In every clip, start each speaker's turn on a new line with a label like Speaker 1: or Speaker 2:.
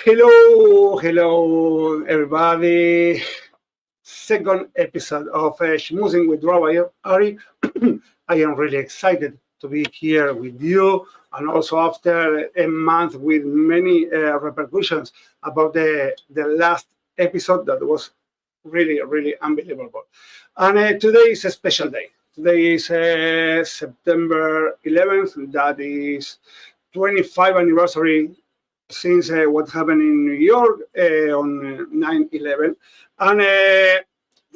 Speaker 1: Hello, everybody. Second episode of Smoozin with Rabbi Ari. I am really excited to be here with you, and also after a month with many repercussions about the last episode that was really unbelievable. And today is a special day. Today is September 11th. That is 25th anniversary since what happened in New York on 9/11. And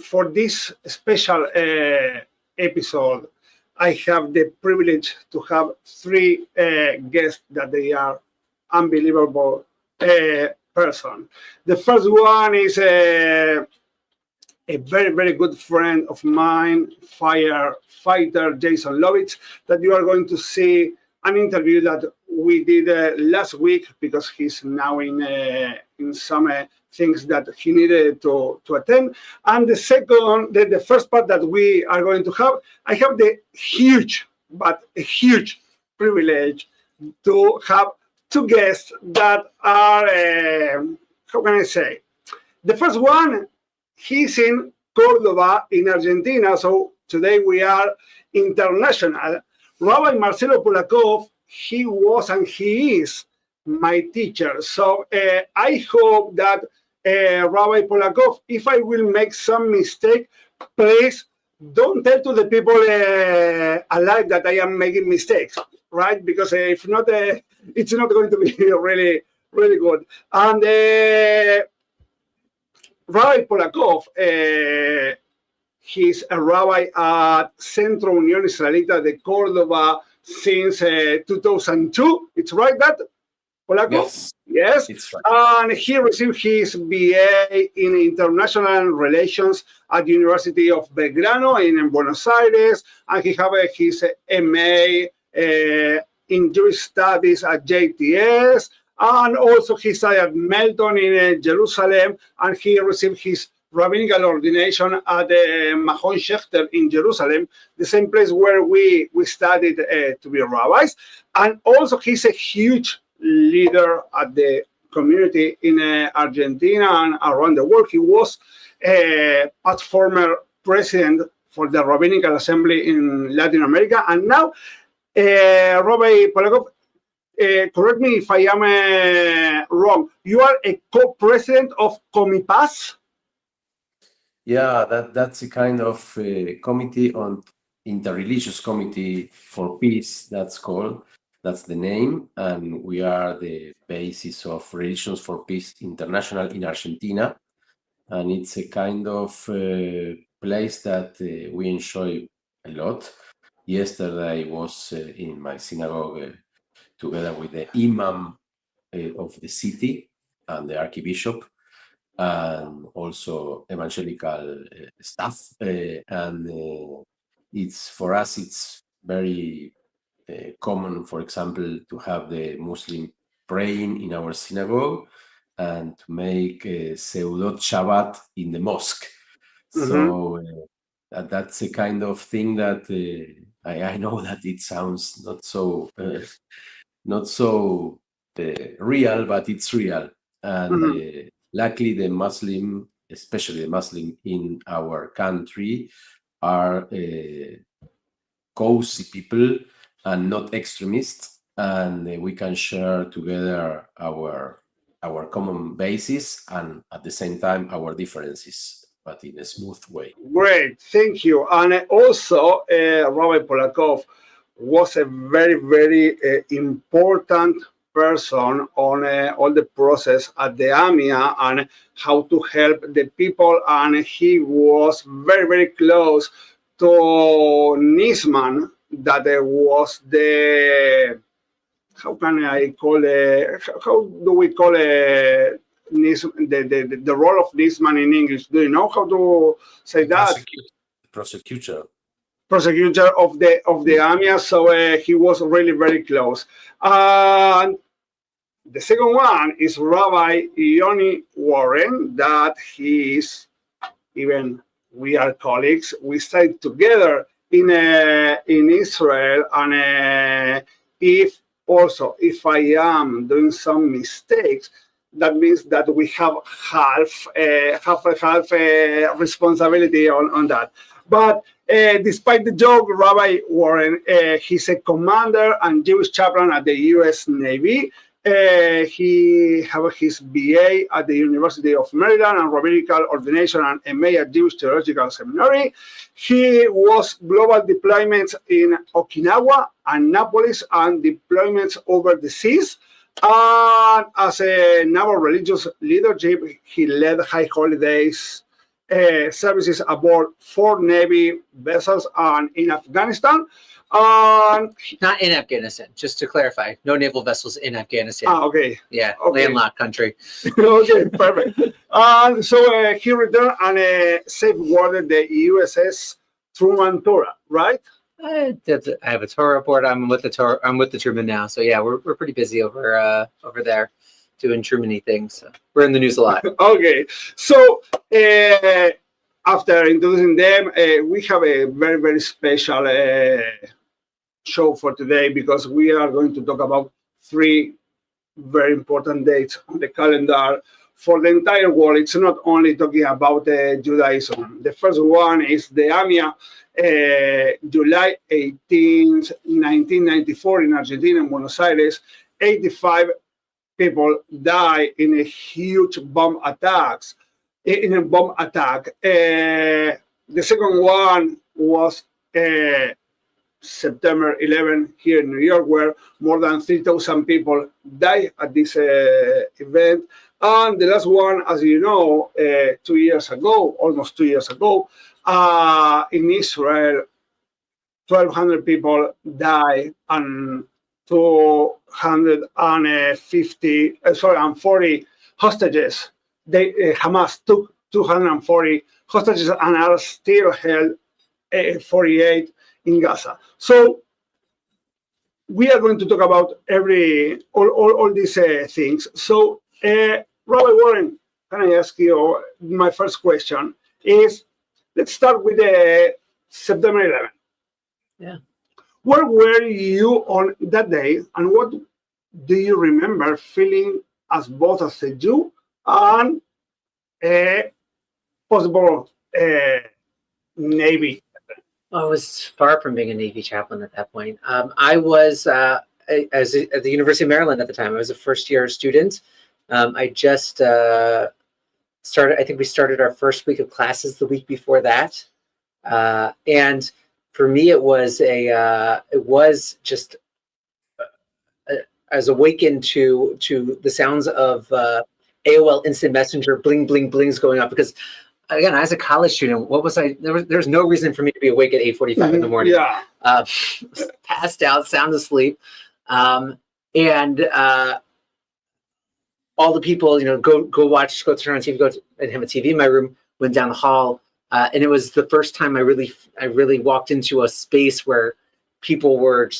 Speaker 1: for this special episode, I have the privilege to have three guests that they are unbelievable person. The first one is a very good friend of mine, firefighter Jason Lovitz, that you are going to see an interview that we did last week because he's now in some things that he needed to attend. And the first part that we are going to have, I have the huge privilege to have two guests that are, how can I say? The first one, he's in Córdoba in Argentina. So today we are international. Rabbi Marcelo Polakov, he was and he is my teacher. So I hope that Rabbi Polakov, if I will make some mistake, please don't tell to the people alive that I am making mistakes, right? Because if not, it's not going to be really good. And Rabbi Polakov, he's a rabbi at Centro Unión Israelita de Córdoba since 2002. It's right, that, Polakov? Yes.
Speaker 2: It's right.
Speaker 1: And he received his BA in International Relations at the University of Belgrano in Buenos Aires. And he have his MA in Jewish Studies at JTS. And also he studied at Melton in Jerusalem. And he received his rabbinical ordination at Mahon Shechter in Jerusalem, the same place where we studied to be rabbis. And also he's a huge leader at the community in Argentina and around the world. He was past former president for the Rabbinical Assembly in Latin America. And now, Rabbi Polakov, correct me if I am wrong, you are a co-president of Comipaz?
Speaker 2: Yeah, that's a kind of committee on interreligious committee for peace. That's the name, and we are the basis of Religions for Peace International in Argentina, and it's a kind of place that we enjoy a lot. Yesterday I was in my synagogue together with the imam of the city and the archbishop, and also evangelical staff, and it's for us it's very common, for example, to have the Muslim praying in our synagogue and to make Seudot Shabbat in the mosque.
Speaker 1: Mm-hmm.
Speaker 2: So that's a kind of thing that I know that it sounds not so real, but it's real. And luckily, the Muslim, especially the Muslim in our country, are cozy people and not extremists, and we can share together our common basis and at the same time our differences, but in a smooth way.
Speaker 1: Great, thank you. And also, Rabbi Polakov was a very important person on all the process at the AMIA and how to help the people. And he was very close to Nisman, that was the, how can I call it, how do we call it, the role of Nisman in English? Do you know how to say that?
Speaker 2: Prosecutor
Speaker 1: of the AMIA, so he was really very close. And the second one is Rabbi Yoni Warren, that he is, even we are colleagues, we studied together in Israel, and if I am doing some mistakes, that means that we have half responsibility on that. But despite the joke, Rabbi Warren, he's a commander and Jewish chaplain at the U.S. Navy. He have his BA at the University of Maryland and rabbinical ordination and MA at Jewish Theological Seminary. He was global deployments in Okinawa, Annapolis, and deployments over the seas. And as a naval religious leadership, he led high holidays services aboard 4 Navy vessels and in Afghanistan.
Speaker 3: Not in Afghanistan, just to clarify. No naval vessels in Afghanistan.
Speaker 1: Okay.
Speaker 3: Yeah,
Speaker 1: okay.
Speaker 3: Landlocked country.
Speaker 1: Okay, perfect. So he returned and safeguarded the USS Truman Torah, right?
Speaker 3: I have a tour report. I'm with the Truman now. So yeah, we're pretty busy over there doing Truman-y things. So we're in the news a lot.
Speaker 1: Okay. So after introducing them, we have a very, very special show for today because we are going to talk about 3 very important dates on the calendar for the entire world. It's not only talking about Judaism. The first one is the AMIA, July 18th, 1994 in Argentina, in Buenos Aires. 85 people die in a huge bomb attack. The second one was September 11 here in New York, where more than 3,000 people died at this event. And the last one, as you know, 2 years ago, almost 2 years ago, in Israel, 1,200 people died and 40 hostages. Hamas took 240 hostages and are still held 48 in Gaza. So we are going to talk about all these things. So Rabbi Warren, can I ask you, my first question is, let's start with September 11th.
Speaker 3: Yeah.
Speaker 1: Where were you on that day, and what do you remember feeling as both as a Jew and a possible Navy?
Speaker 3: I was far from being a Navy chaplain at that point. I was at the University of Maryland at the time. I was a first-year student. I just started. I think we started our first week of classes the week before that, and for me, it was just as awakened to the sounds of AOL Instant Messenger bling bling blings going off, because again, as a college student, what was I? There's no reason for me to be awake at 8:45 in the morning.
Speaker 1: Yeah,
Speaker 3: passed out, sound asleep, and all the people, go turn on TV, and have a TV in my room. Went down the hall, and it was the first time I really walked into a space where people were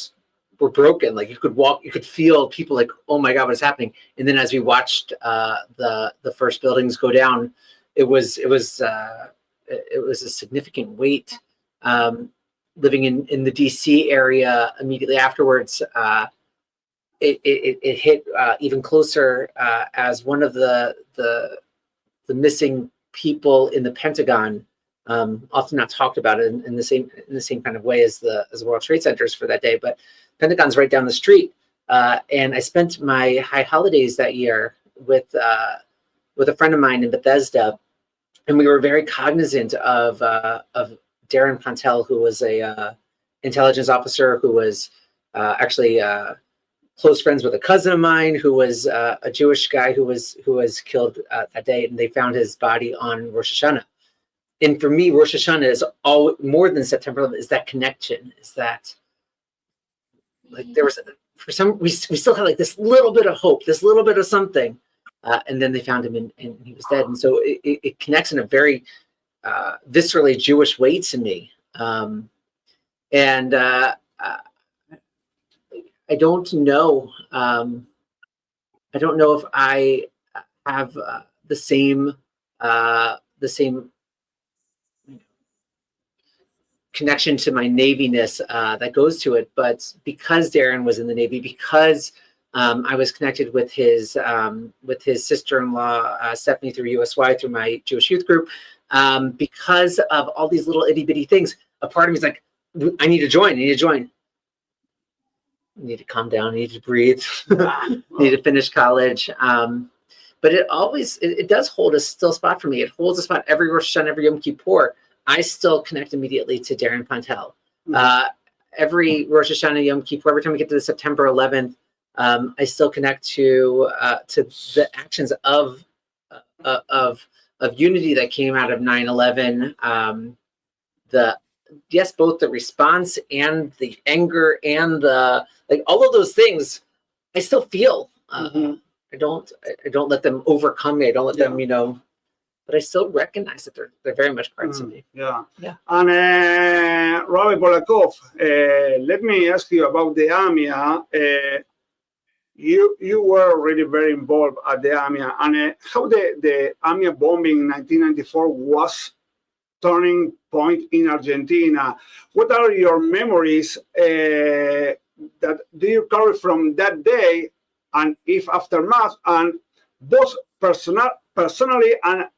Speaker 3: broken. Like you could feel people like, oh my God, what is happening? And then as we watched the first buildings go down, it was a significant weight. Living in the DC area immediately afterwards, it hit even closer as one of the missing people in the Pentagon, often not talked about in the same kind of way as the World Trade Centers for that day, but Pentagon's right down the street. And I spent my high holidays that year with a friend of mine in Bethesda, and we were very cognizant of Darren Pontel, who was a intelligence officer who was actually close friends with a cousin of mine who was a Jewish guy who was killed that day, and they found his body on Rosh Hashanah. And for me, Rosh Hashanah is all more than September 11th. Is that connection? Is that like there was we still had like this little bit of hope, this little bit of something, and then they found him and he was dead. And so it connects in a very viscerally Jewish way to me. And I don't know. I don't know if I have the same connection to my Navy-ness that goes to it, but because Darren was in the Navy, because I was connected with his sister-in-law, Stephanie, through USY, through my Jewish youth group. Because of all these little itty bitty things, a part of me is like, I need to join. I need to calm down. I need to breathe. I need to finish college. But it does hold a still spot for me. It holds a spot every Rosh Hashanah, every Yom Kippur. I still connect immediately to Darren Pontel. Every Rosh Hashanah, Yom Kippur, every time we get to the September 11th, I still connect to the actions of unity that came out of 9/11. Both the response and the anger and all of those things, I still feel. I don't let them overcome me. I don't let them, but I still recognize that they're very much parts of me.
Speaker 1: Yeah. And Rabbi Polakov, let me ask you about the AMIA. You were really very involved at the AMIA, and how the AMIA bombing in 1994 was turning point in Argentina. What are your memories that do you carry from that day, and if aftermath, and both personally and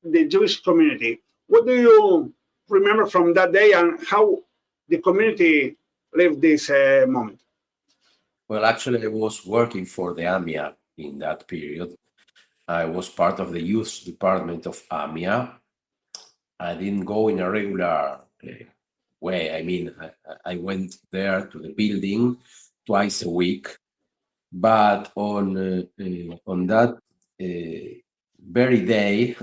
Speaker 1: the Jewish community? What do you remember from that day, and how the community lived this moment?
Speaker 2: Well, actually, I was working for the AMIA in that period. I was part of the youth department of AMIA. I didn't go in a regular way. I mean, I went there to the building twice a week, but on that very day,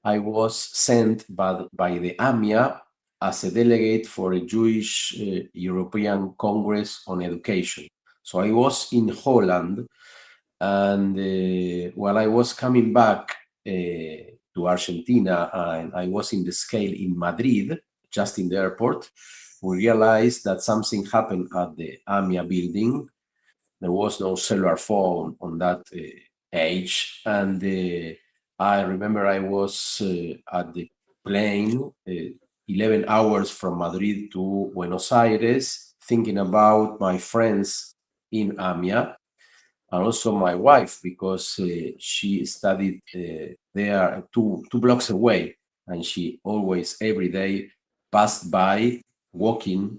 Speaker 2: I was sent by the AMIA as a delegate for a Jewish European Congress on Education. So I was in Holland, and while I was coming back to Argentina, and I was in the scale in Madrid, just in the airport, we realized that something happened at the AMIA building. There was no cellular phone on that age, and I remember I was at the plane 11 hours from Madrid to Buenos Aires, thinking about my friends in AMIA, and also my wife, because she studied there two blocks away, and she always, every day, passed by walking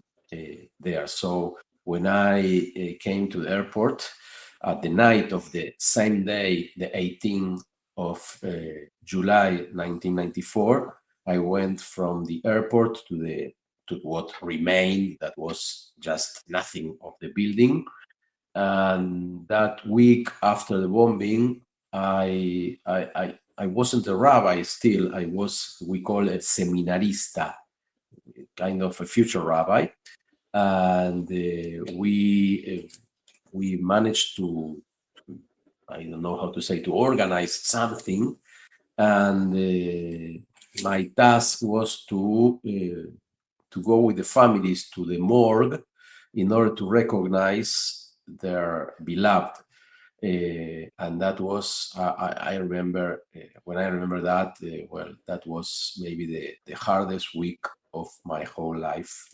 Speaker 2: there. So when I came to the airport at the night of the same day, the 18th of July 1994, I went from the airport to what remained, that was just nothing of the building. And that week after the bombing, I wasn't a rabbi still. I was, we call it seminarista, kind of a future rabbi. And we managed to, I don't know how to say, to organize something. And my task was to go with the families to the morgue in order to recognize their beloved. And that was, I remember, when I remember that, well, that was maybe the hardest week of my whole life,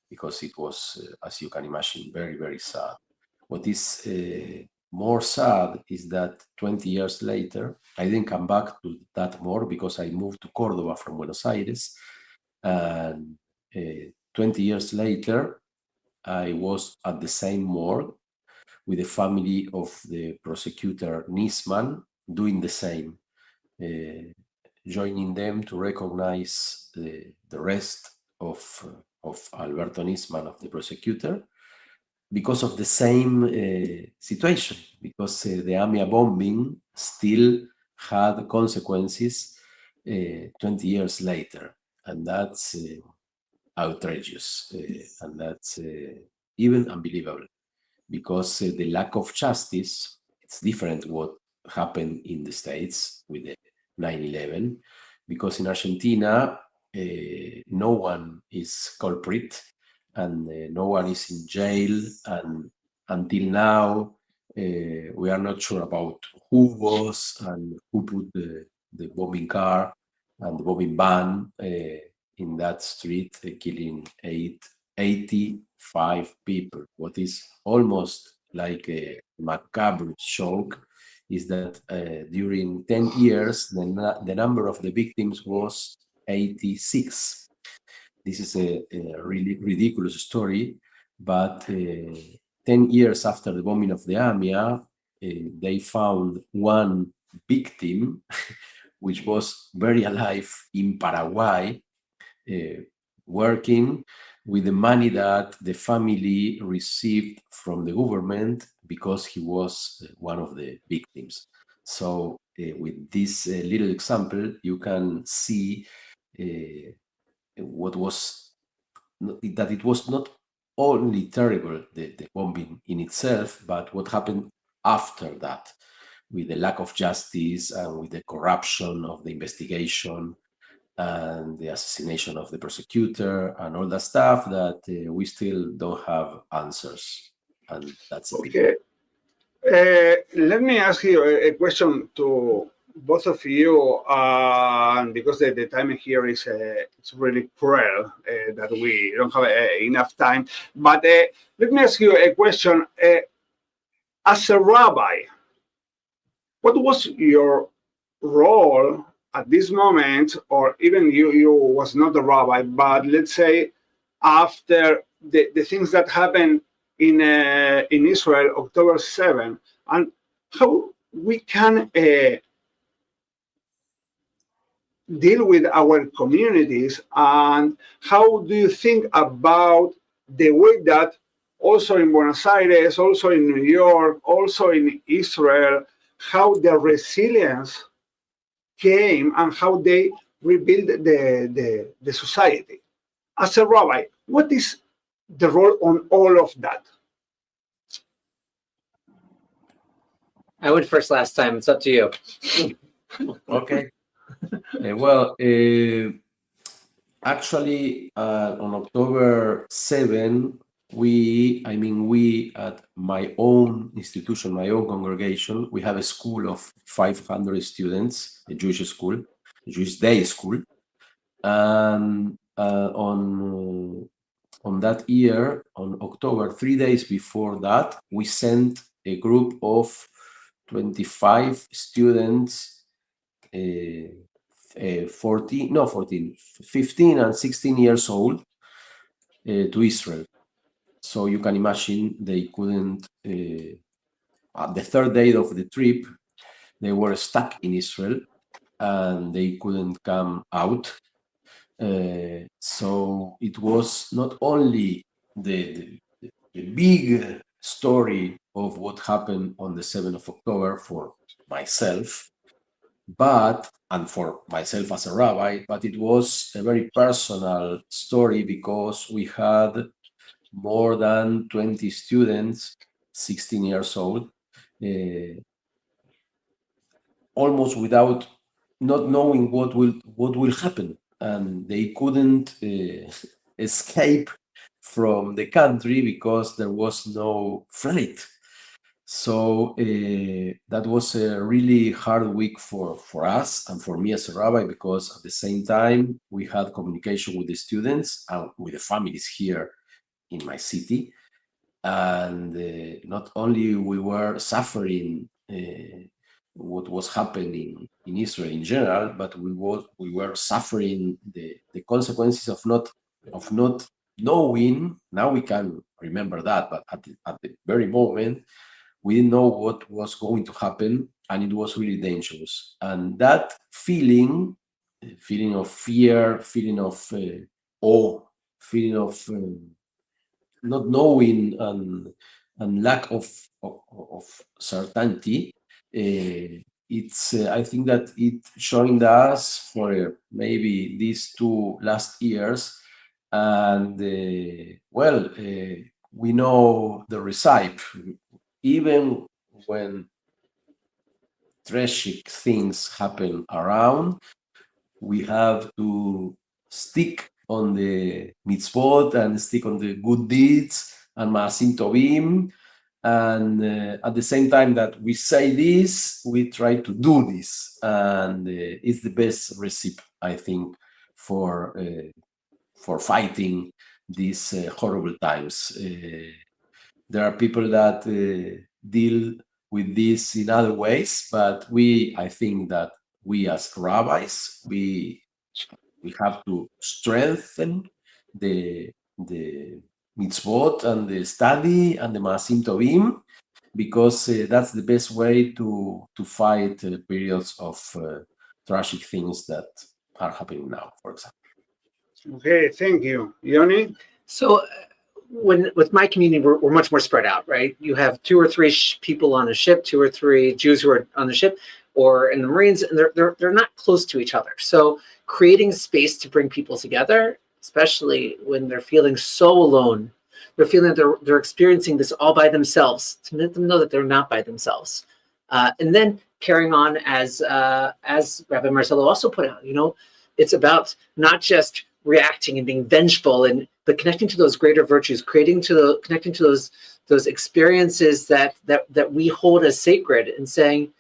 Speaker 2: because it was, as you can imagine, very, very sad. What is more sad is that 20 years later, I didn't come back to that morgue because I moved to Cordoba from Buenos Aires. And 20 years later, I was at the same morgue with the family of the prosecutor Nisman, doing the same, joining them to recognize the rest of Alberto Nisman, of the prosecutor, because of the same situation, because the AMIA bombing still had consequences 20 years later. And that's outrageous, and that's even unbelievable, because the lack of justice, it's different what happened in the States with the 9/11, because in Argentina, no one is culprit, and no one is in jail, and until now, we are not sure about who was and who put the bombing car and the bombing van in that street, killing 85 people, what is almost like a macabre joke, is that during 10 years, the number of the victims was 86. This is a really ridiculous story, but 10 years after the bombing of the AMIA, they found one victim, which was very alive in Paraguay, working with the money that the family received from the government because he was one of the victims. So with this little example, you can see what was that it was not only terrible, the bombing in itself, but what happened after that, with the lack of justice and with the corruption of the investigation and the assassination of the prosecutor and all that stuff that we still don't have answers. And that's a pity.
Speaker 1: Okay. Let me ask you a question to both of you, because the timing here is it's really cruel that we don't have enough time. But let me ask you a question. As a rabbi, what was your role at this moment, or even you was not a rabbi, but let's say after the things that happened in Israel, October 7, and how we can deal with our communities, and how do you think about the way that also in Buenos Aires, also in New York, also in Israel, how the resilience came and how they rebuild the society? As a rabbi, what is the role on all of that?
Speaker 3: I went first last time. It's up to you.
Speaker 2: Okay. Well, actually, on October 7, we at my own institution, my own congregation, we have a school of 500 students, a Jewish school, a Jewish day school. And on that year, on October, 3 days before that, we sent a group of 25 students, 15 and 16 years old, to Israel. So you can imagine they couldn't, at the third day of the trip, they were stuck in Israel and they couldn't come out. So it was not only the big story of what happened on the 7th of October for myself, and for myself as a rabbi, but it was a very personal story because we had more than 20 students, 16 years old, almost without not knowing what will happen, and they couldn't escape from the country because there was no flight. So that was a really hard week for us and for me as a rabbi, because at the same time we had communication with the students and with the families here in my city, and not only we were suffering what was happening in Israel in general, but we were suffering the consequences of not knowing. Now we can remember that, but at the very moment we didn't know what was going to happen, and it was really dangerous. And that feeling of fear, feeling of awe, feeling of not knowing and lack of certainty, it's I think that it joined us for maybe these 2 last years, and we know the recipe. Even when tragic things happen around, we have to stick on the mitzvot and stick on the good deeds and maasim tovim. And at the same time that we say this, we try to do this. And it's the best recipe, I think, for fighting these horrible times. There are people that deal with this in other ways, but I think that we as rabbis, we have to strengthen the mitzvot and the study and the maasim tovim, because that's the best way to fight periods of tragic things that are happening now, for example.
Speaker 1: Okay, thank you. Yoni?
Speaker 3: So with my community, we're much more spread out, right? You have 2 or 3 people on a ship, 2 or 3 Jews who are on the ship or in the Marines, and they're not close to each other. So creating space to bring people together, especially when they're feeling so alone, they're feeling that they're experiencing this all by themselves, to let them know that they're not by themselves. And then carrying on as Rabbi Marcelo also put out, it's about not just reacting and being vengeful, but connecting to those greater virtues, connecting to those experiences that we hold as sacred, and saying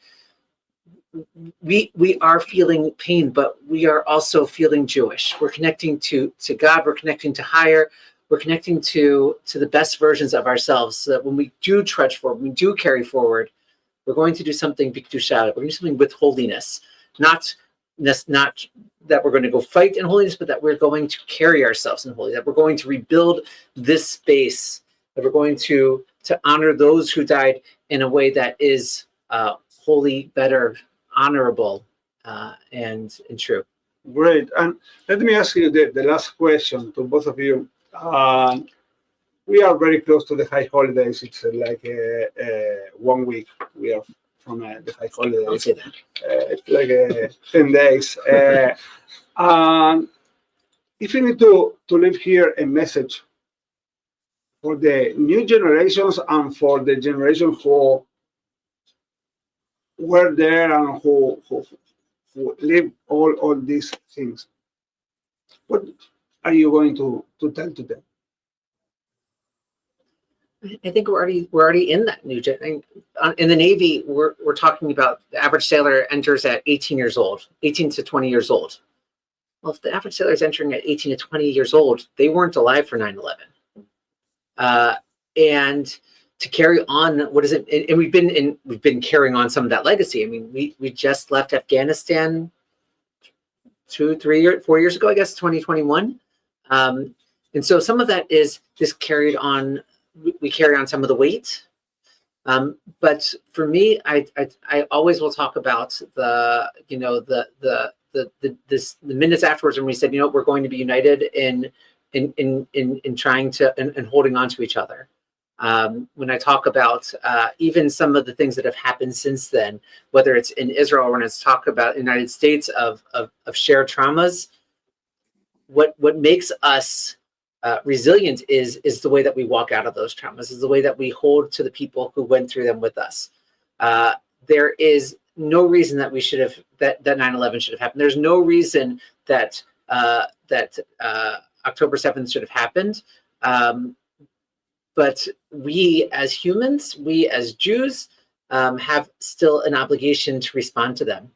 Speaker 3: we are feeling pain, but we are also feeling Jewish. We're connecting to God. We're connecting to higher. We're connecting to the best versions of ourselves, so that when we do trudge forward, when we do carry forward, we're going to do something b'kedusha. We're going to do something with holiness, not that we're going to go fight in holiness, but that we're going to carry ourselves in holiness, that we're going to rebuild this space, that we're going to honor those who died in a way that is holy, better, honorable, and true.
Speaker 1: Great. And let me ask you the last question to both of you. We are very close to the high holidays. It's like 1 week. We are from the high holidays.
Speaker 3: I'll say that.
Speaker 1: It's like 10 days. If you need to leave here a message for the new generations and for the generation who were there and who live all these things, what are you going to tell to them?
Speaker 3: I think we're already in that new gen. In the Navy, we're talking about the average sailor enters at 18 years old, 18 to 20 years old. Well, if the average sailor is entering at 18 to 20 years old, they weren't alive for 9/11. And to carry on, what is it? And we've been carrying on some of that legacy. I mean, we just left Afghanistan 4 years ago, I guess, 2021. And so some of that is just carried on. We carry on some of the weight. But for me, I always will talk about the minutes afterwards when we said, we're going to be united in trying to and holding on to each other. When I talk about even some of the things that have happened since then, whether it's in Israel or when it's talk about the United States of shared traumas, what makes us resilient is the way that we walk out of those traumas, is the way that we hold to the people who went through them with us. There is no reason that that 9/11 should have happened. There's no reason that October 7th should have happened. But we as humans, we as Jews, have still an obligation to respond to them.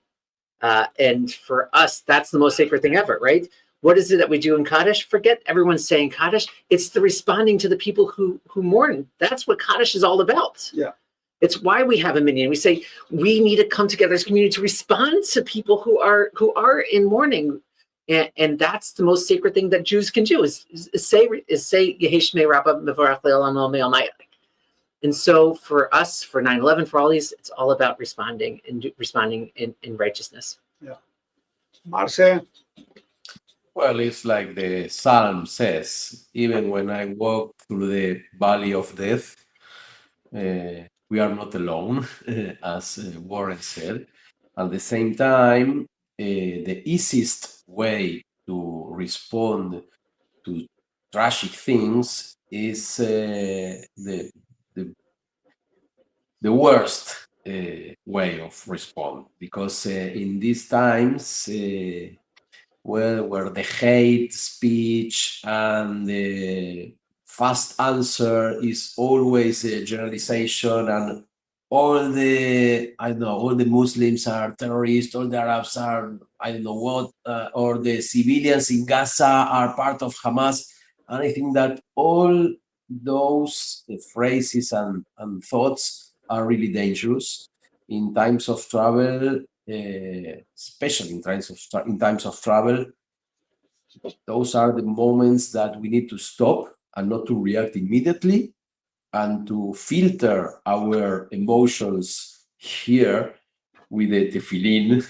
Speaker 3: And for us, that's the most sacred thing ever, right? What is it that we do in Kaddish? Forget everyone saying Kaddish. It's the responding to the people who mourn. That's what Kaddish is all about.
Speaker 1: Yeah.
Speaker 3: It's why we have a minyan. We say we need to come together as a community to respond to people who are in mourning. And that's the most sacred thing that Jews can do is say Yehi Shmei Rabbah Mevorach Le'olam Me'omayach. And so for us, for 9/11, for all these, it's all about responding in righteousness.
Speaker 1: Yeah. Marce?
Speaker 2: Well, it's like the Psalm says, even when I walk through the valley of death, we are not alone, as Warren said. At the same time, the easiest way to respond to tragic things is the worst way of respond, because in these times, where the hate speech and the fast answer is always a generalization, and all the Muslims are terrorists, all the Arabs are I don't know what, or the civilians in Gaza are part of Hamas. And I think that all those phrases and thoughts are really dangerous in times of travel, especially in times of travel. Those are the moments that we need to stop and not to react immediately, and to filter our emotions here with the tefillin,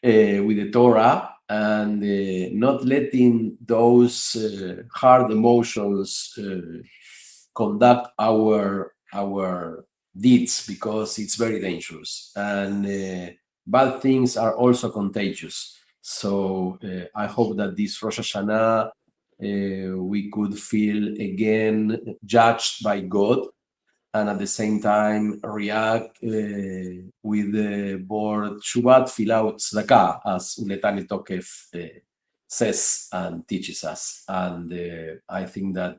Speaker 2: with the Torah, and not letting those hard emotions conduct our deeds, because it's very dangerous, and bad things are also contagious. So I hope that this Rosh Hashanah we could feel again judged by God, and at the same time react with board Shubat, Filah, Tzedakah, as Uletani Tokef says and teaches us. And I think that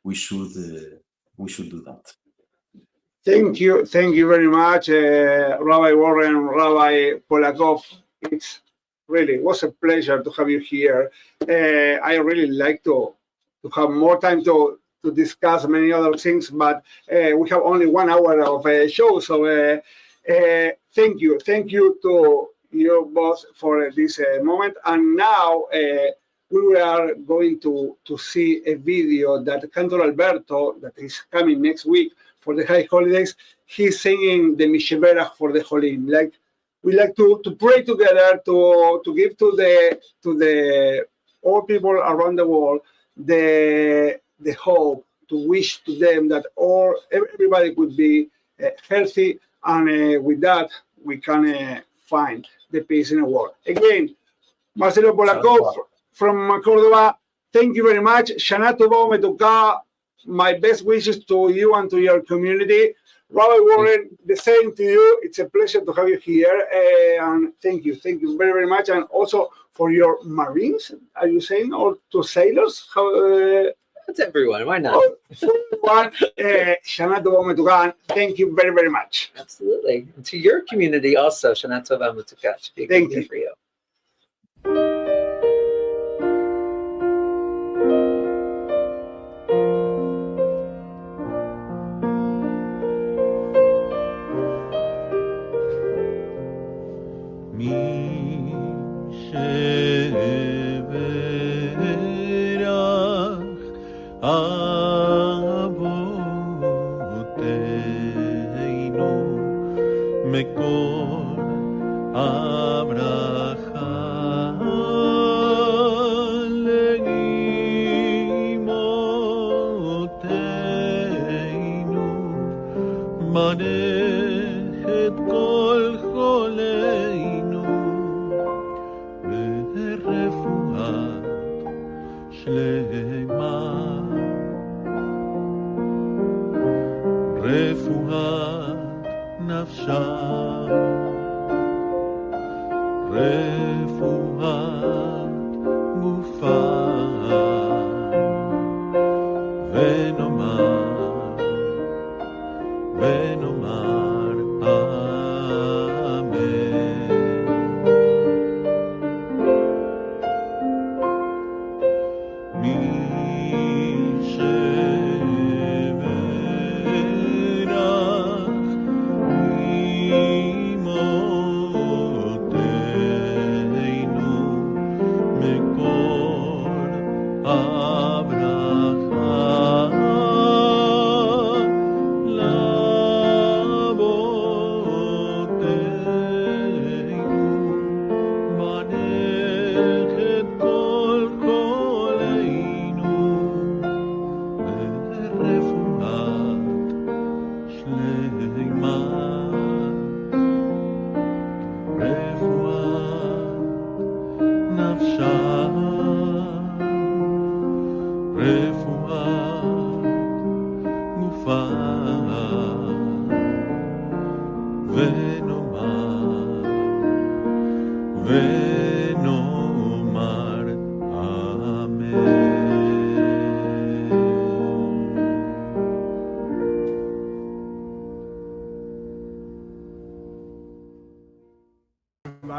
Speaker 2: we should do that.
Speaker 1: Thank you very much, Rabbi Warren, Rabbi Polakov. It's really was a pleasure to have you here. I really like to have more time to discuss many other things, but we have only 1 hour of a show. So thank you to you both for this moment. And now we are going to see a video that Cantor Alberto, that is coming next week for the high holidays. He's singing the Misheberach for the Cholim. Like, we like to pray together to give to the all people around the world the hope, to wish to them that everybody could be healthy, and with that we can find the peace in the world. Again, Marcelo Polakov from Córdoba, thank you very much. Shana Tova Umetuka, my best wishes to you and to your community. Rabbi Warren, the same to you. It's a pleasure to have you here, and thank you very, very much. And also for your Marines, are you saying, or to sailors?
Speaker 3: That's everyone. Why not?
Speaker 1: Shana Tova Umetuka, thank you very, very much.
Speaker 3: Absolutely. And to your community also, Shana Tova Umetuka. Should be a good day for you.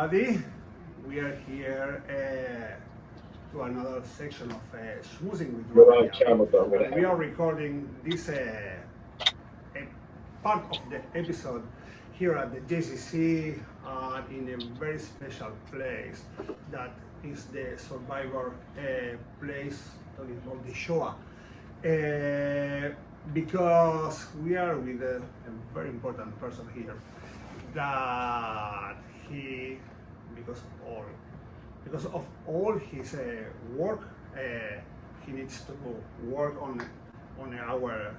Speaker 1: Everybody, we are here to another section of Smoozin with Rabbi Ari. We are recording this part of the episode here at the JCC in a very special place that is the survivor place talking about the Shoah. Because we are with a very important person here that he, because of all his work, he needs to work on our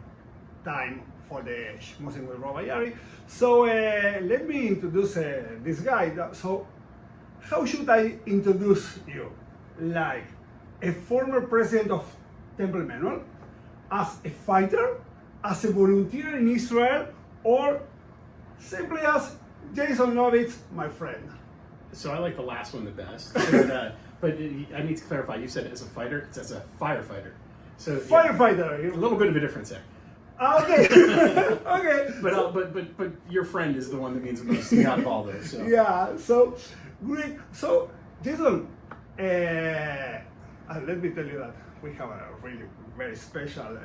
Speaker 1: time for the Smoozin with Rabbi Ari. So let me introduce this guy. So how should I introduce you? Like a former president of Temple Manual, as a fighter, as a volunteer in Israel, or simply as Jason Lovitz, my friend?
Speaker 4: So I like the last one the best. But I need to clarify, you said as a fighter, it's as a firefighter. So
Speaker 1: Firefighter.
Speaker 4: yeah, a little bit of a difference there.
Speaker 1: Okay. Okay.
Speaker 4: But your friend is the one that means the most out of all those. So.
Speaker 1: Yeah. So great. So Jason, let me tell you that we have a really very special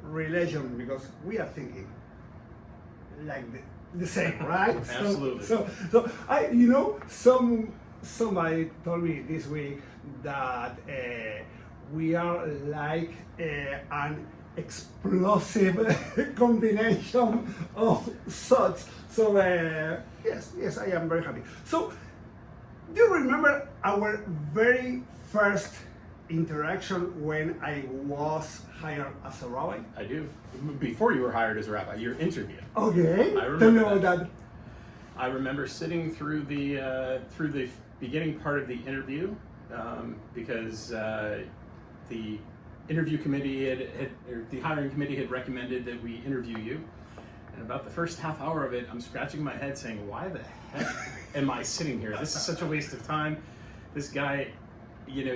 Speaker 1: relation because we are thinking like the same, right?
Speaker 4: Absolutely.
Speaker 1: So I, somebody told me this week that we are like an explosive combination of thoughts. So yes, I am very happy. So do you remember our very first interaction when I was hired as a rabbi?
Speaker 4: I do. Before you were hired as a rabbi, your interview.
Speaker 1: Okay,
Speaker 4: I remember
Speaker 1: tell me about that.
Speaker 4: I remember sitting through the beginning part of the interview because the interview committee or the hiring committee had recommended that we interview you. And about the first half hour of it, I'm scratching my head saying, why the heck am I sitting here? This is such a waste of time. This guy,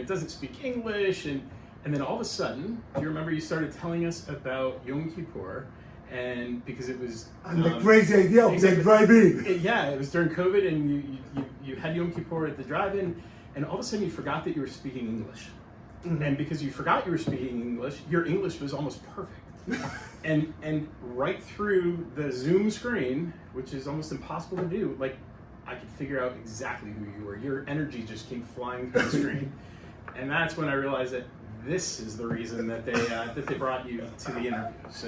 Speaker 4: doesn't speak English. And then all of a sudden, do you remember you started telling us about Yom Kippur? And because it was...
Speaker 1: And the crazy idea of the drive-in.
Speaker 4: Yeah, it was during COVID and you had Yom Kippur at the drive-in and all of a sudden you forgot that you were speaking English. Mm-hmm. And because you forgot you were speaking English, your English was almost perfect. and right through the Zoom screen, which is almost impossible to do, like I could figure out exactly who you were. Your energy just came flying through the screen. And that's when I realized that this is the reason that they brought you to the interview. So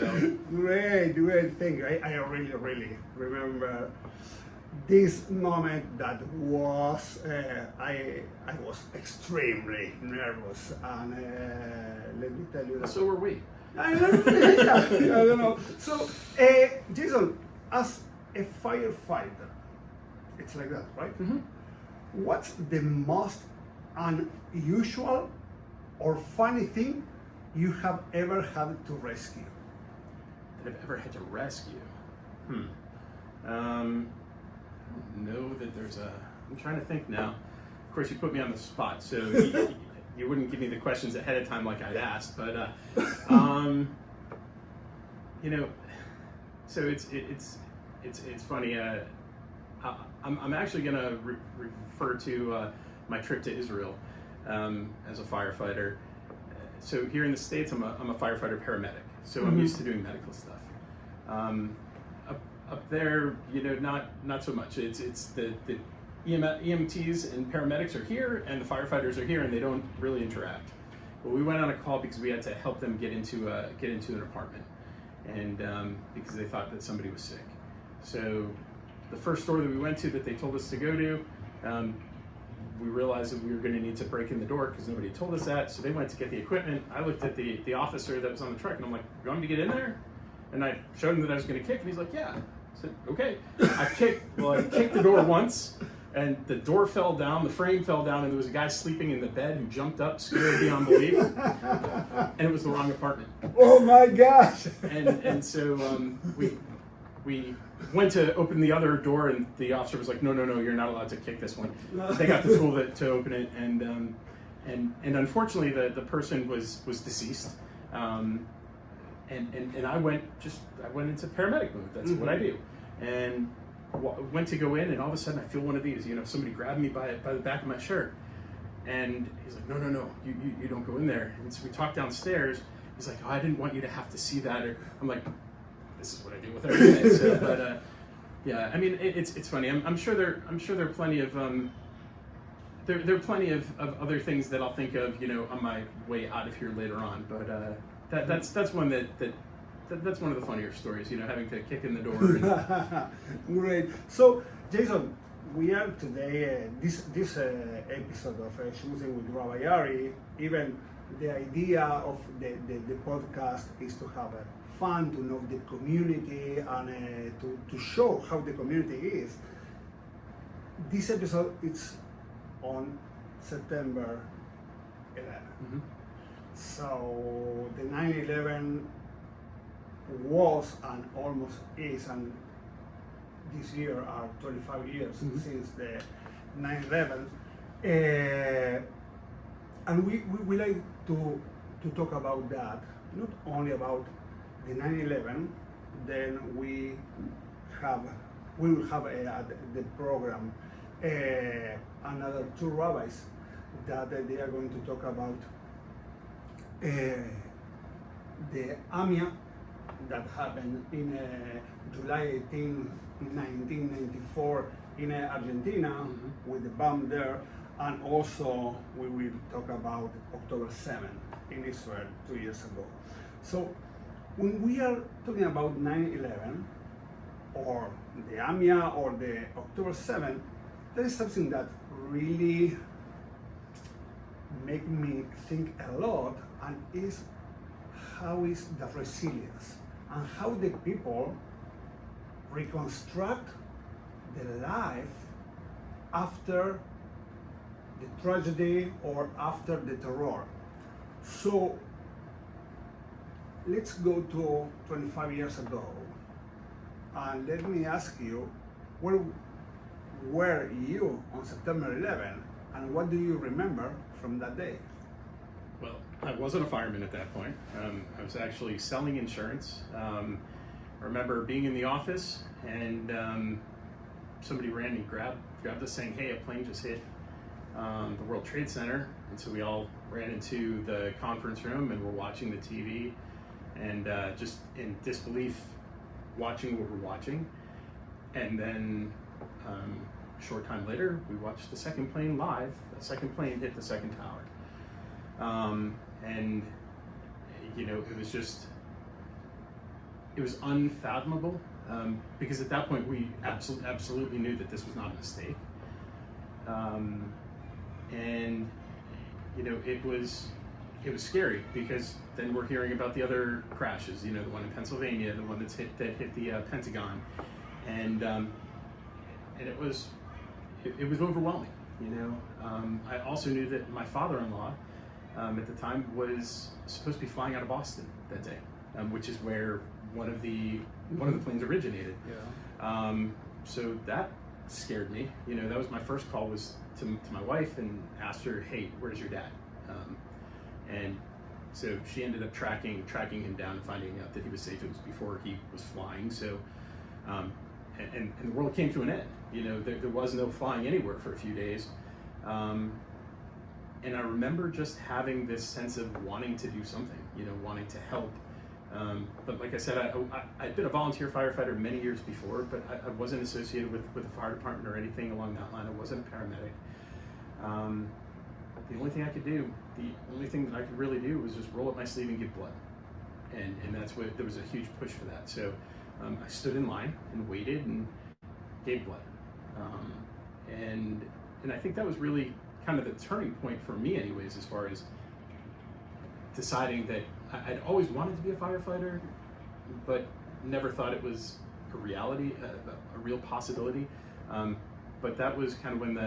Speaker 1: great thing. I really remember this moment that was I was extremely nervous, and let me tell you that.
Speaker 4: So were we.
Speaker 1: I don't know. So Jason, as a firefighter, it's like that, right?
Speaker 4: Mm-hmm.
Speaker 1: What's the most unusual or funny thing you have ever had to rescue?
Speaker 4: That I've ever had to rescue? I don't know that there's I'm trying to think now. Of course, you put me on the spot, so you wouldn't give me the questions ahead of time like I'd asked, but so it's funny. I'm actually going to refer to my trip to Israel as a firefighter. So here in the States, I'm a firefighter paramedic, so I'm used to doing medical stuff. Up there, not so much. It's the EMTs and paramedics are here, and the firefighters are here, and they don't really interact. But we went on a call because we had to help them get into an apartment, and because they thought that somebody was sick. So the first store that we went to that they told us to go to, we realized that we were going to need to break in the door because nobody told us that. So they went to get the equipment. I looked at the officer that was on the truck, and I'm like, "You want me to get in there?" And I showed him that I was going to kick, and he's like, "Yeah." I said, "Okay." I kicked the door once, and the door fell down, the frame fell down, and there was a guy sleeping in the bed who jumped up, scared beyond belief, and it was the wrong apartment.
Speaker 1: Oh my gosh!
Speaker 4: And so we went to open the other door, and the officer was like, "No, you're not allowed to kick this one." They got the tool to open it, and unfortunately the person was deceased. And I went into paramedic mode. That's what I do, and went to go in, and all of a sudden I feel one of these. Somebody grabbed me by the back of my shirt, And he's like, no, you don't go in there. And so we talk downstairs. He's like, oh, I didn't want you to have to see that. Or I'm like, this is what I do with everything. So, but yeah, I mean, it's funny. I'm sure there are plenty of there are plenty of other things that I'll think of, on my way out of here later on. But that's one that's one of the funnier stories, having to kick in the door.
Speaker 1: Great. So, Jason, we are today this episode of Smoozin with Rabbi Ari. Even the idea of the podcast is to have fun, to know the community, and to show how the community is. This episode is on September 11.
Speaker 4: Mm-hmm.
Speaker 1: So the 9/11 was and almost is, and this year are 25 years
Speaker 4: Mm-hmm.
Speaker 1: since the 9/11. And we like to talk about that, not only about the 9/11. Then we will have at the program another two rabbis that they are going to talk about the AMIA that happened in July 18, 1994 in Argentina,
Speaker 4: Mm-hmm.
Speaker 1: with the bomb there, and also we will talk about October 7 in Israel 2 years ago. So when we are talking about 9/11 or the AMIA or the October 7, there is something that really make me think a lot, and is how is the resilience and how the people reconstruct the life after the tragedy or after the terror. So let's go to 25 years ago, and let me ask you, where were you on September 11, and what do you remember from that day?
Speaker 4: Well, I wasn't a fireman at that point. I was actually selling insurance. I remember being in the office, and somebody ran and grabbed us saying, hey, a plane just hit the World Trade Center. And so we all ran into the conference room and we're watching the TV, and just in disbelief watching what we're watching. And then a short time later, we watched the second plane live. The second plane hit the second tower. And it was unfathomable, because at that point we absolutely knew that this was not a mistake. And it was scary, because then we're hearing about the other crashes, the one in Pennsylvania, the one that hit the Pentagon, and it was overwhelming. I also knew that my father-in-law at the time was supposed to be flying out of Boston that day, which is where one of the planes originated.
Speaker 1: Yeah.
Speaker 4: So that scared me. That was my first call, was to my wife, and asked her, hey, where's your dad? And so she ended up tracking him down and finding out that he was safe. It was before he was flying. So and the world came to an end. There was no flying anywhere for a few days. And I remember just having this sense of wanting to do something, wanting to help. But like I said, I'd been a volunteer firefighter many years before, but I wasn't associated with the fire department or anything along that line. I wasn't a paramedic. The only thing I could do, the only thing that I could really do, was just roll up my sleeve and give blood. And that's what, there was a huge push for that. So I stood in line and waited and gave blood. And I think that was really kind of the turning point for me anyways, as far as deciding that I'd always wanted to be a firefighter, but never thought it was a reality, a real possibility. But that was kind of when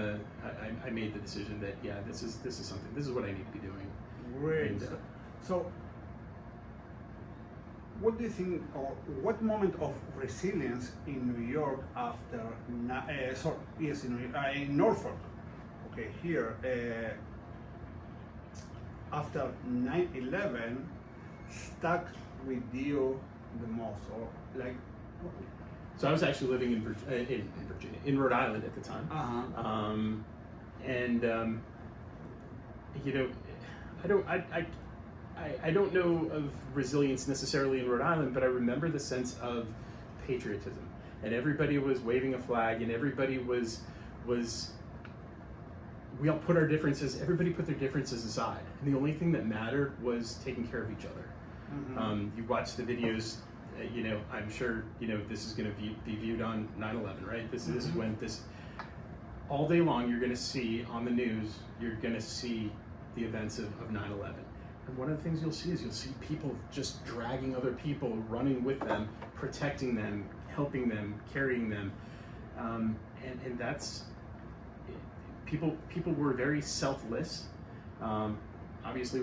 Speaker 4: I made the decision that, yeah, this is something, this is what I need to be doing.
Speaker 1: Great.
Speaker 4: And,
Speaker 1: so what do you think, or what moment of resilience in New York after, in Norfolk, okay, here, after 9/11 stuck with you the most, or like?
Speaker 4: So I was actually living in Virginia, in Rhode Island at the time.
Speaker 1: Uh-huh.
Speaker 4: you know, I don't know of resilience necessarily in Rhode Island, but I remember the sense of patriotism, and everybody was waving a flag, and everybody was we all put our differences. Everybody put their differences aside, and the only thing that mattered was taking care of each other. You watch the videos. You know, I'm sure you know this is going to be viewed on 9/11, right? This is when this all day long you're going to see on the news. You're going to see the events of 9/11. And one of the things you'll see people just dragging other people, running with them, protecting them, helping them, carrying them, and that's people were very selfless, obviously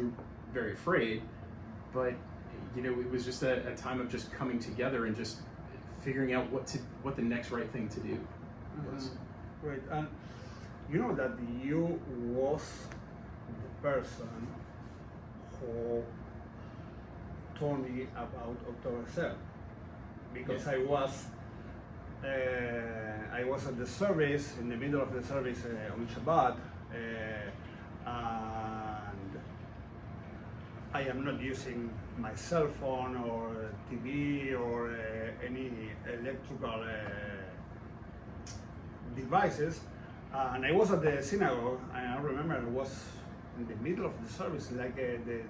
Speaker 4: very afraid, but you know it was just a time of just coming together and just figuring out what the next right thing to do was.
Speaker 1: Great, and you know that you was the person who told me about October 7th, because
Speaker 4: Yeah.
Speaker 1: I was at the service, in the middle of the service on Shabbat, and I am not using my cell phone or TV or any electrical devices, and I was at the synagogue, and I remember I was in the middle of the service, like the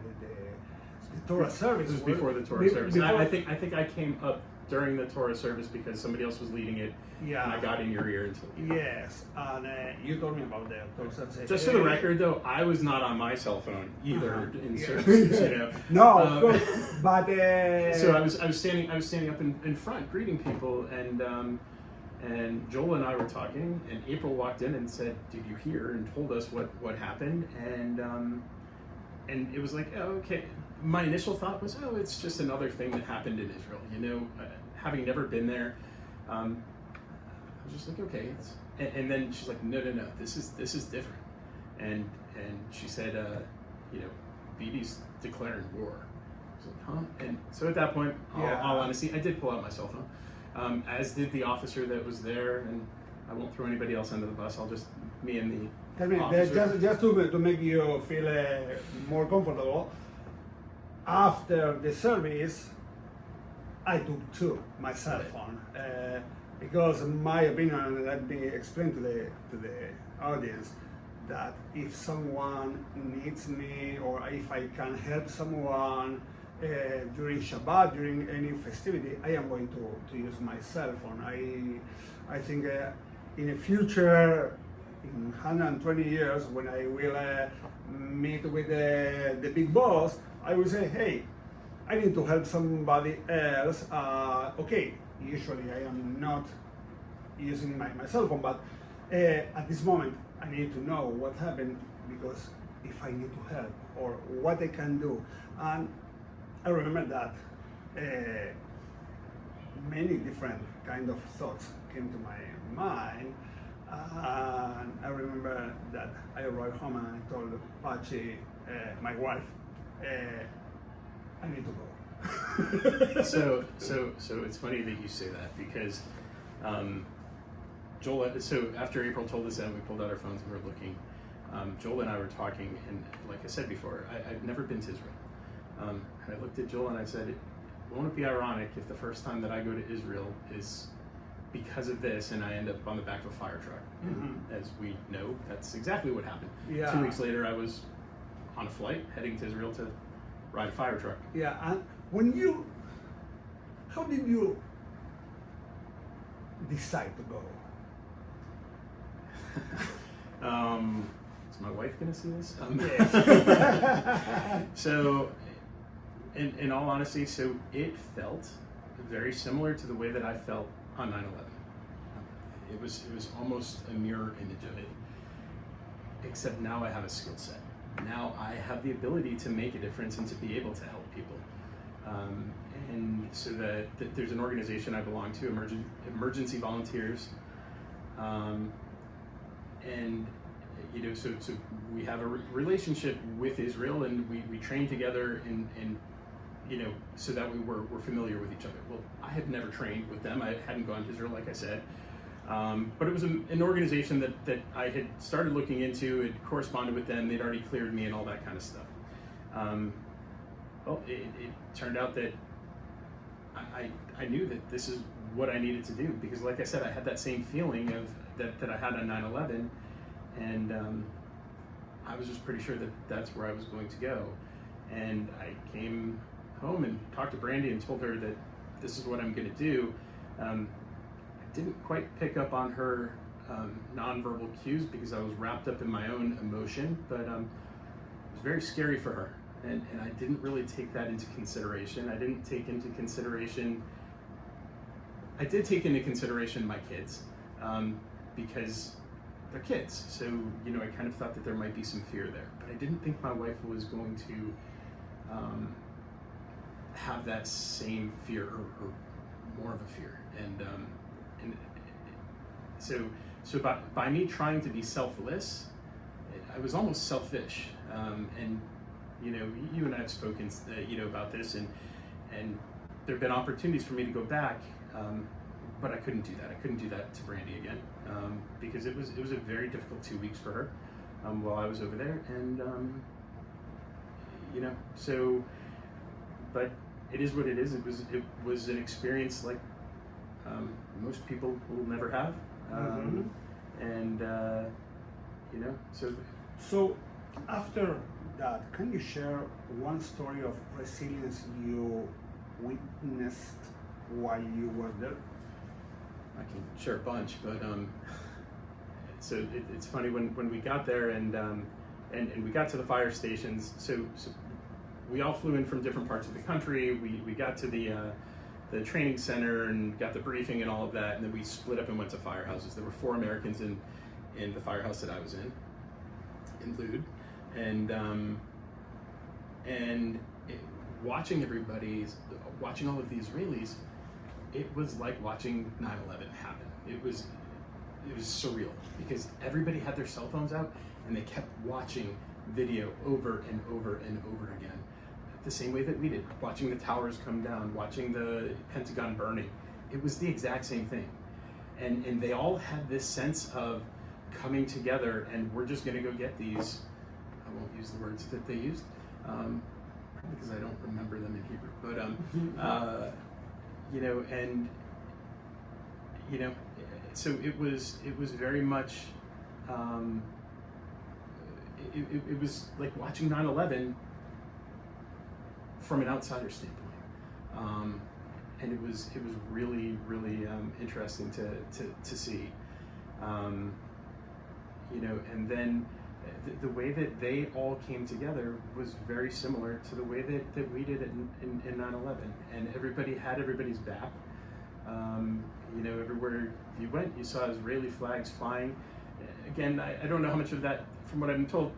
Speaker 1: Torah service.
Speaker 4: This was before the Torah service. And I think I came up during the Torah service because somebody else was leading it.
Speaker 1: Yeah.
Speaker 4: And I got in your ear and told you.
Speaker 1: Yes, and you told me about the Torah service.
Speaker 4: Just for the record, though, I was not on my cell phone either in services. You know.
Speaker 1: No, of course, but
Speaker 4: So I was standing up in front greeting people, and Joel and I were talking, and April walked in and said, "Did you hear?" and told us what happened, and it was like, oh, okay. My initial thought was, oh, it's just another thing that happened in Israel. You know, having never been there, I was just like, okay. And then she's like, no, this is different. And she said, you know, Bibi's declaring war. I was like, huh? And so at that point, all honesty, I did pull out my cell phone, as did the officer that was there. And I won't throw anybody else under the bus. I'll just me and the
Speaker 1: tell me,
Speaker 4: officer.
Speaker 1: just to make you feel more comfortable. After the service, I took my cell phone, because in my opinion, let me explain to the audience that if someone needs me or if I can help someone during Shabbat, during any festivity, I am going to use my cell phone. I think in the future, in 120 years, when I will meet with the big boss, I will say, hey, I need to help somebody else. Okay, usually I am not using my cell phone, but at this moment I need to know what happened, because if I need to help or what I can do. And I remember that many different kind of thoughts came to my mind. And I remember that I arrived home and I told Pachi, my wife, I need to go.
Speaker 4: So it's funny that you say that, because Joel. So after April told us that, we pulled out our phones and we were looking. Joel and I were talking, and like I said before, I've never been to Israel. And I looked at Joel and I said, won't it be ironic if the first time that I go to Israel is because of this, and I end up on the back of a fire truck? And as we know, that's exactly what happened.
Speaker 1: Yeah.
Speaker 4: 2 weeks later, I was on a flight heading to Israel to ride a fire truck.
Speaker 1: Yeah, and how did you decide to go?
Speaker 4: Is my wife gonna see this?
Speaker 1: Yes.
Speaker 4: So, in all honesty, so it felt very similar to the way that I felt on 9/11. It was almost a mirror image of it, except now I have a skill set. Now I have the ability to make a difference and to be able to help people. And so that there's an organization I belong to, Emergency Volunteers, and you know, so we have a relationship with Israel, and we train together, and you know, so that we're familiar with each other. Well, I had never trained with them. I hadn't gone to Israel, like I said. But it was an organization that I had started looking into, had corresponded with them, they'd already cleared me and all that kind of stuff. Well, it turned out that I knew that this is what I needed to do, because like I said, I had that same feeling of that I had on 9/11, and I was just pretty sure that that's where I was going to go. And I came home and talked to Brandy and told her that this is what I'm going to do. I didn't quite pick up on her nonverbal cues because I was wrapped up in my own emotion, but it was very scary for her. And I didn't really take that into consideration. I did take into consideration my kids, because they're kids. So, you know, I kind of thought that there might be some fear there, but I didn't think my wife was going to have that same fear or more of a fear. And so by me trying to be selfless, I was almost selfish. And you know, you and I have spoken, you know, about this, and there have been opportunities for me to go back, but I couldn't do that. I couldn't do that to Brandy again, because it was a very difficult 2 weeks for her while I was over there, and you know, so, but it is what it is. It was an experience like most people will never have, and you know,
Speaker 1: So after that, can you share one story of resilience you witnessed while you were there?
Speaker 4: I can share a bunch, but so it's funny when we got there and we got to the fire stations. So we all flew in from different parts of the country. We got to the training center and got the briefing and all of that, and then we split up and went to firehouses. There were 4 Americans in the firehouse that I was in Lude, and watching all of the Israelis, it was like watching 9/11 happen. It was surreal, because everybody had their cell phones out and they kept watching video over and over and over again, the same way that we did, watching the towers come down, watching the Pentagon burning. It was the exact same thing, and they all had this sense of coming together, and we're just going to go get these. I won't use the words that they used, because I don't remember them in Hebrew. But you know, and you know, so it was very much. It was like watching 9/11 from an outsider standpoint, and it was really interesting to see. You know, and then the way that they all came together was very similar to the way that we did it in 9/11, and everybody had everybody's back. You know, everywhere you went, you saw Israeli flags flying. Again, I don't know how much of that, from what I've been told,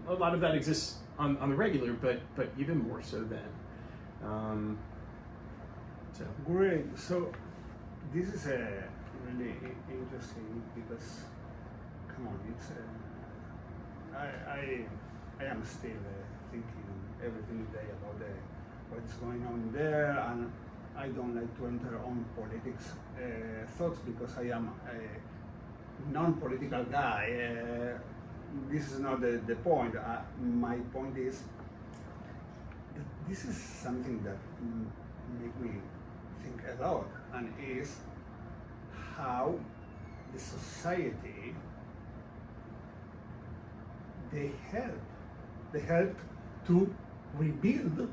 Speaker 4: a lot of that exists on the regular, but even more so then. So
Speaker 1: Great. So this is really interesting, because come on, it's I am still thinking every day about what's going on there, and I don't like to enter on politics thoughts, because I am a non-political guy. This is not the point. My point is that this is something that makes me think a lot, and is how the society they help to rebuild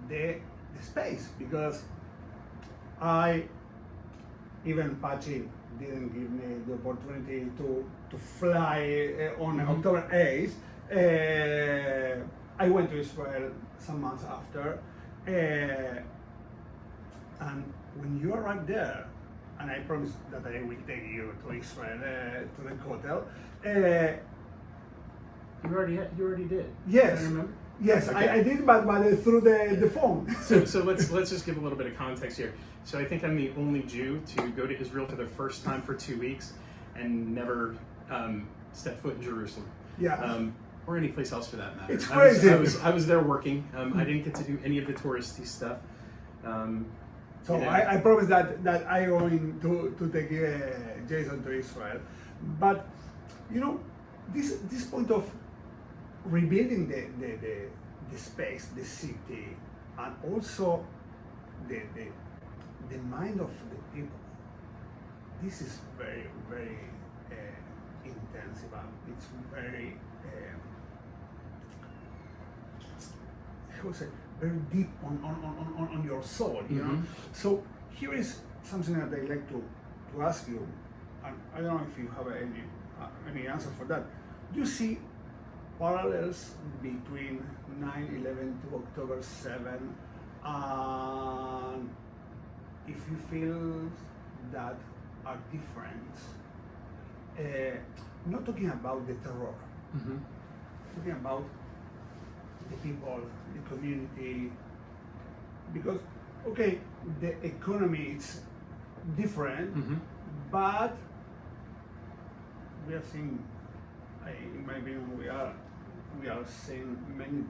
Speaker 1: the space, because even Pachi didn't give me the opportunity to fly on October 8th. I went to Israel some months after, and when you arrive there, and I promise that I will take you to Israel, to the hotel.
Speaker 4: You already did.
Speaker 1: Yes.
Speaker 4: I remember.
Speaker 1: Yes,
Speaker 4: Okay.
Speaker 1: I did, but through the phone.
Speaker 4: So let's just give a little bit of context here. So I think I'm the only Jew to go to Israel for the first time for 2 weeks and never step foot in Jerusalem.
Speaker 1: Yeah.
Speaker 4: Or any place else for that matter.
Speaker 1: It's crazy.
Speaker 4: I was there working. I didn't get to do any of the touristy stuff.
Speaker 1: So
Speaker 4: You know?
Speaker 1: I promise that I'm going to take Jason to Israel, but you know, this point of rebuilding the space, the city, and also the mind of the people. This is very intensive, and it's very how to say, very deep on your soul, you know. So here is something that I like to ask you, and I don't know if you have any answer for that. You see parallels between 9/11 to October 7, and if you feel that are different, not talking about the terror, talking about the people, the community, because okay, the economy is different, but we are seeing, in my opinion, we are seeing many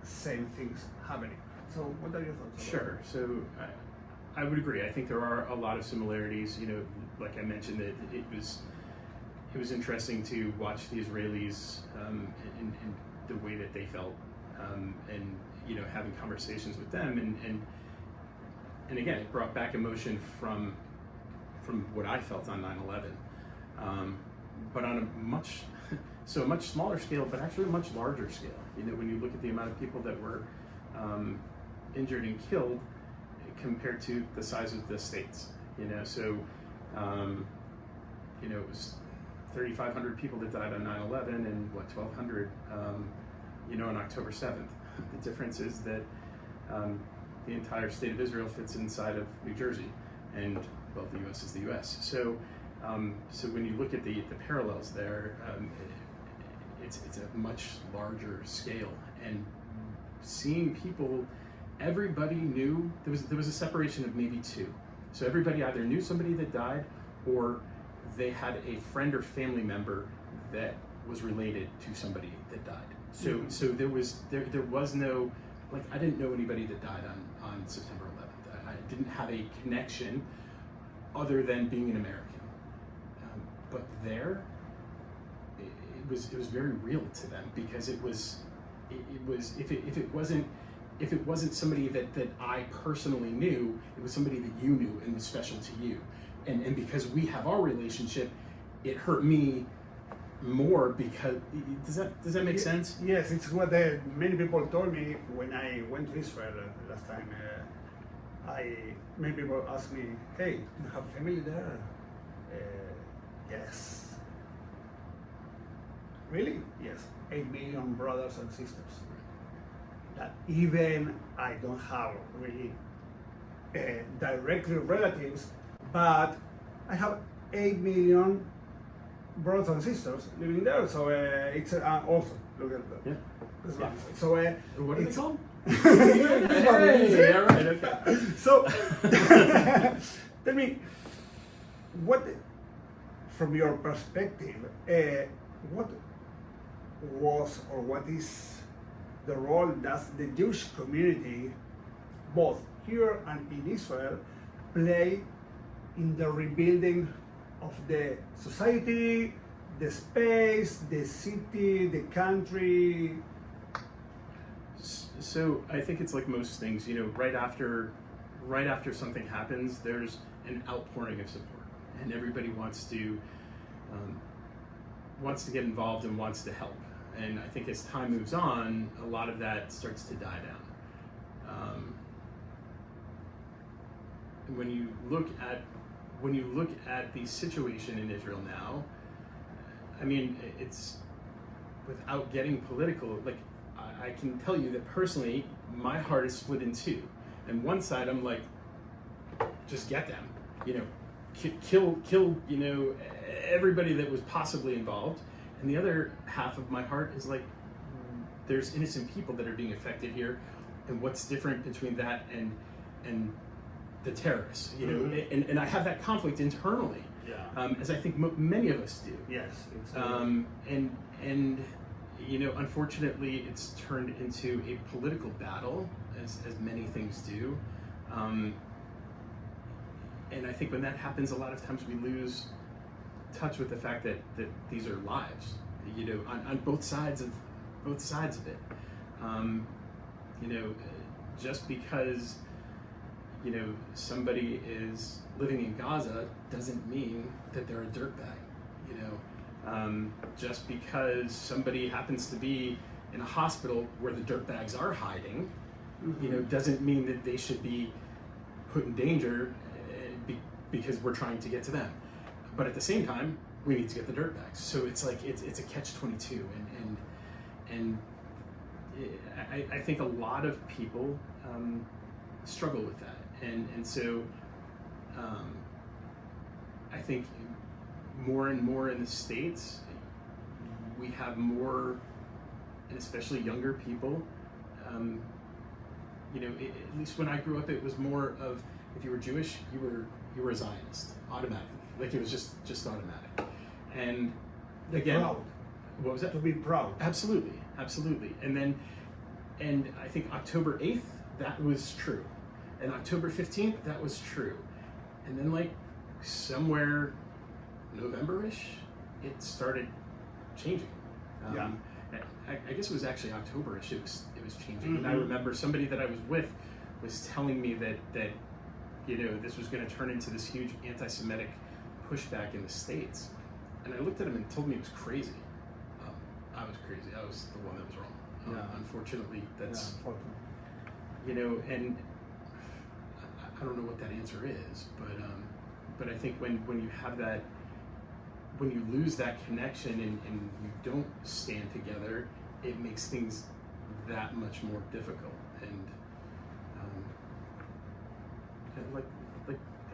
Speaker 1: same things happening. So what are your thoughts?
Speaker 4: Sure. So I would agree. I think there are a lot of similarities. You know, like I mentioned, it was interesting to watch the Israelis in the way that they felt, and you know, having conversations with them, and again, it brought back emotion from what I felt on 9/11, but on a much smaller scale, but actually a much larger scale. You know, when you look at the amount of people that were injured and killed compared to the size of the states, you know, so you know, it was 3,500 people that died on 9/11 and what, 1,200 you know, on October 7th. The difference is that the entire state of Israel fits inside of New Jersey, and well, the U.S. is the U.S. So so when you look at the parallels there, it's a much larger scale, and seeing people, everybody knew there was a separation of maybe two. So everybody either knew somebody that died, or they had a friend or family member that was related to somebody that died. So so there was no, like, I didn't know anybody that died on September 11th. I didn't have a connection other than being an American. But there, it was very real to them, because it was if it wasn't somebody that I personally knew, it was somebody that you knew and was special to you, and because we have our relationship, it hurt me more, because does that make sense?
Speaker 1: Yes, it's what many people told me when I went to Israel last time. Many people asked me, "Hey, do you have family there?" Yes. Really? Yes. 8 million brothers and sisters. That even I don't have really directly relatives, but I have 8 million brothers and sisters living there. So it's also, look at that.
Speaker 4: Yeah.
Speaker 1: Yeah. So
Speaker 4: What are they called?
Speaker 1: Hey,
Speaker 4: yeah, right, okay.
Speaker 1: So tell me, what, from your perspective, what was or what is the role does the Jewish community, both here and in Israel, play in the rebuilding of the society, the space, the city, the country?
Speaker 4: So I think it's like most things, you know, right after something happens, there's an outpouring of support, and everybody wants to get involved and wants to help. And I think as time moves on, a lot of that starts to die down. When you look at the situation in Israel now, I mean, it's, without getting political, like, I can tell you that personally, my heart is split in two. And one side, I'm like, just get them, you know, kill, you know, everybody that was possibly involved. And the other half of my heart is like, there's innocent people that are being affected here, and what's different between that and the terrorists, you know? And I have that conflict internally, as I think many of us do.
Speaker 1: Yes. Exactly.
Speaker 4: And you know, unfortunately, it's turned into a political battle, as many things do. And I think when that happens, a lot of times we lose touch with the fact that these are lives, you know, on both sides of it. You know, just because, you know, somebody is living in Gaza doesn't mean that they're a dirtbag. You know, just because somebody happens to be in a hospital where the dirtbags are hiding, you know, doesn't mean that they should be put in danger because we're trying to get to them. But at the same time, we need to get the dirtbags. So it's like it's a catch-22, and I think a lot of people struggle with that, and so I think more and more in the States, we have more, and especially younger people. You know, at least when I grew up, it was more of, if you were Jewish, you were a Zionist automatically. Like, it was just automatic. And again,
Speaker 1: Proud.
Speaker 4: What was that?
Speaker 1: To be proud.
Speaker 4: Absolutely. And I think October 8th, that was true. And October 15th, that was true. And then, like, somewhere November-ish, it started changing.
Speaker 1: Yeah.
Speaker 4: I guess it was actually October-ish, it was changing. And I remember somebody that I was with was telling me that you know, this was going to turn into this huge anti-Semitic pushback in the States. And I looked at him and told me he was crazy. I was crazy. I was the one that was wrong. Unfortunately, that's, you know, and I don't know what that answer is, but I think when you have that, when you lose that connection and you don't stand together, it makes things that much more difficult. And like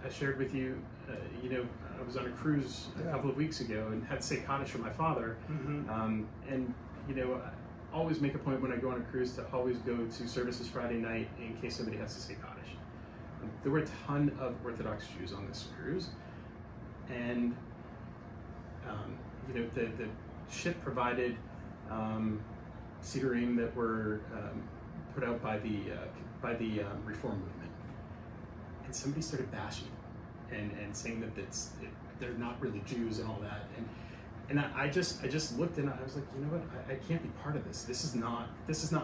Speaker 4: I shared with you, you know, I was on a cruise a couple of weeks ago and had to say Kaddish for my father. And, you know, I always make a point when I go on a cruise to always go to services Friday night in case somebody has to say Kaddish. There were a ton of Orthodox Jews on this cruise, and you know, the ship provided sidurim that were put out by the Reform movement, and somebody started bashing and saying that they're not really Jews and all that, and I just looked and I was like, you know what, I can't be part of this. This is not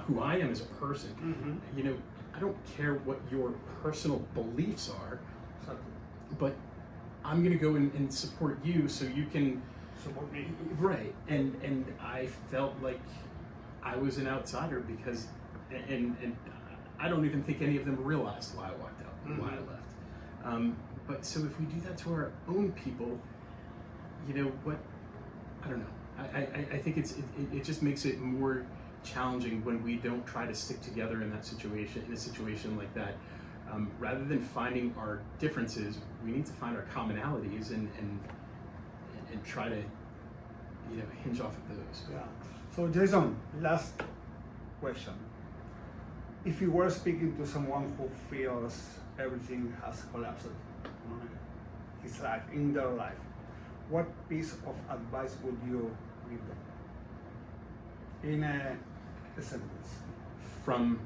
Speaker 4: who I am as a person. You know, I don't care what your personal beliefs are, but I'm gonna go and support you so you can
Speaker 1: Support me.
Speaker 4: Right. And I felt like I was an outsider because, and I don't even think any of them realized why I walked out, why I left. But so if we do that to our own people, you know what, I don't know. I think it just makes it more challenging when we don't try to stick together in that situation, in a situation like that. Rather than finding our differences, we need to find our commonalities and try to, you know, hinge off of those.
Speaker 1: Yeah. So Jason, last question. If you were speaking to someone who feels everything has collapsed in his life, in their life, what piece of advice would you give them? In a sentence.
Speaker 4: From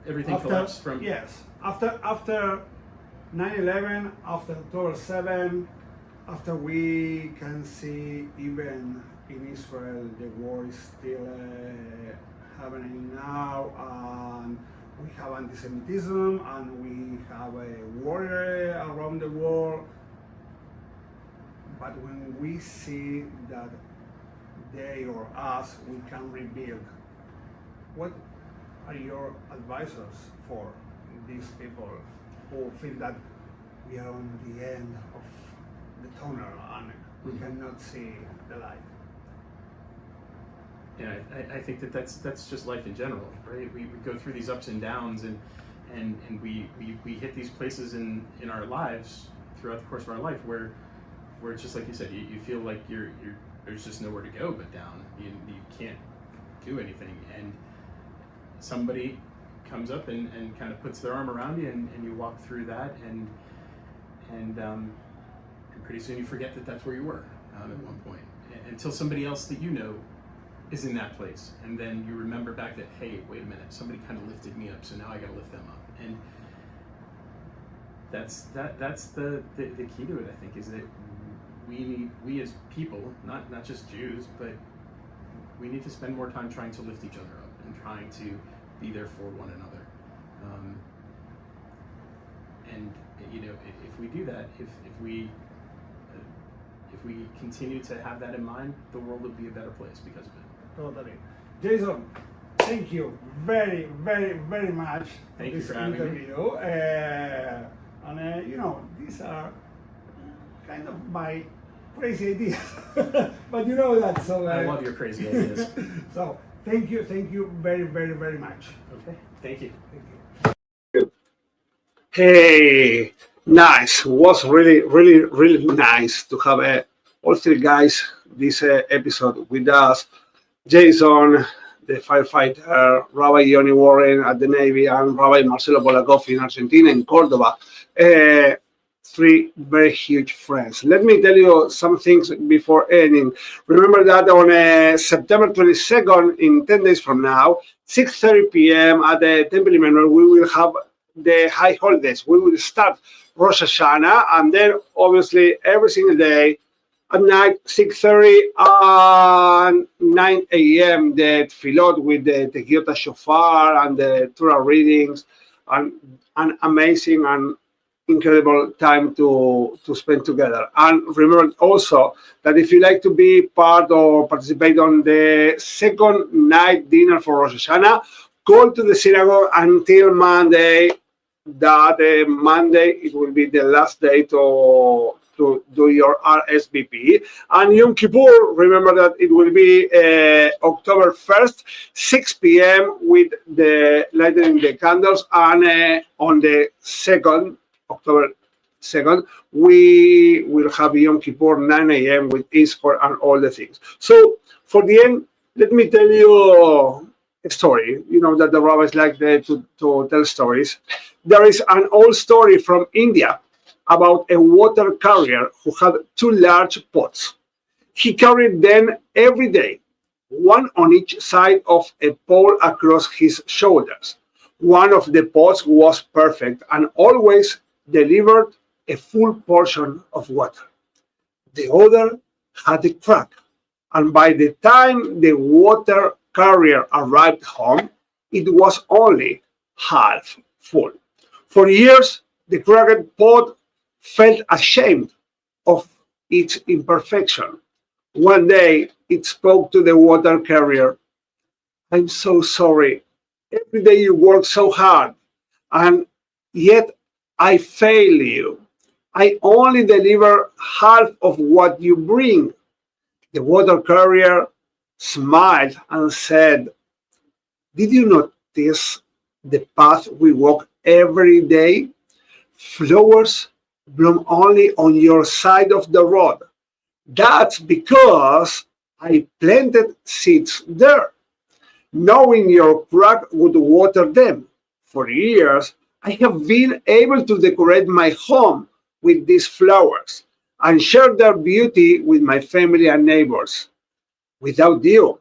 Speaker 4: everything collapsed from?
Speaker 1: Yes. After 9/11, after October 7, after we can see even in Israel the war is still happening now, and we have anti-Semitism, and we have a war around the world. But when we see that they or us, we can rebuild, what are your advisors for these people who feel that we are on the end of the tunnel and we cannot see the light?
Speaker 4: Yeah, I think that's just life in general, right? We go through these ups and downs, and we hit these places in our lives throughout the course of our life where it's just like you said, you feel like you're there's just nowhere to go but down. You can't do anything, and somebody comes up and kind of puts their arm around you, and you walk through that, and pretty soon you forget that that's where you were at one point, until somebody else that you know is in that place, and then you remember back that, hey, wait a minute, somebody kind of lifted me up, so now I got to lift them up. And that's the key to it. I think is that we as people, not just Jews, but we need to spend more time trying to lift each other up and trying to be there for one another. And if we do that, if we continue to have that in mind, the world will be a better place because of it.
Speaker 1: Totally. Jason, thank you very, very, very much
Speaker 4: Thank
Speaker 1: for
Speaker 4: you
Speaker 1: this
Speaker 4: for having me.
Speaker 1: interview. These are kind of my crazy ideas, but you know that. So
Speaker 4: I love your crazy ideas.
Speaker 1: So thank you very, very, very much.
Speaker 4: Okay, thank you.
Speaker 1: Hey, nice. Was really, really, really nice to have all three guys this episode with us. Jason, the firefighter, Rabbi Yoni Warren at the Navy, and Rabbi Marcelo Polakov in Argentina, in Cordoba. Three very huge friends. Let me tell you some things before ending. Remember that on September 22nd, in 10 days from now, 6:30 p.m. at the Temple Emmanuel, we will have the high holidays. We will start Rosh Hashanah, and then obviously every single day at night, 6:30 and 9 a.m. the tefillot with the Tekiot Shofar and the Torah readings, and an amazing and incredible time to spend together. And remember also that if you like to be part or participate on the second night dinner for Rosh Hashanah, go to the synagogue until Monday. That Monday it will be the last day to do your RSVP. And Yom Kippur, remember that it will be October 1st, 6 p.m. with the lighting the candles, and on the 2nd, October 2nd, we will have Yom Kippur 9 a.m. with Easter and all the things. So for the end, let me tell you a story. You know that the rabbis like to tell stories. There is an old story from India about a water carrier who had two large pots. He carried them every day, one on each side of a pole across his shoulders. One of the pots was perfect and always delivered a full portion of water. The other had a crack, and by the time the water carrier arrived home, it was only half full. For years, the cracked pot felt ashamed of its imperfection. One day, it spoke to the water carrier. "I'm so sorry. Every day you work so hard, and yet I fail you. I only deliver half of what you bring." The water carrier smiled and said, "Did you notice the path we walk every day? Flowers bloom only on your side of the road. That's because I planted seeds there, knowing your crack would water them. For years, I have been able to decorate my home with these flowers and share their beauty with my family and neighbors. Without you,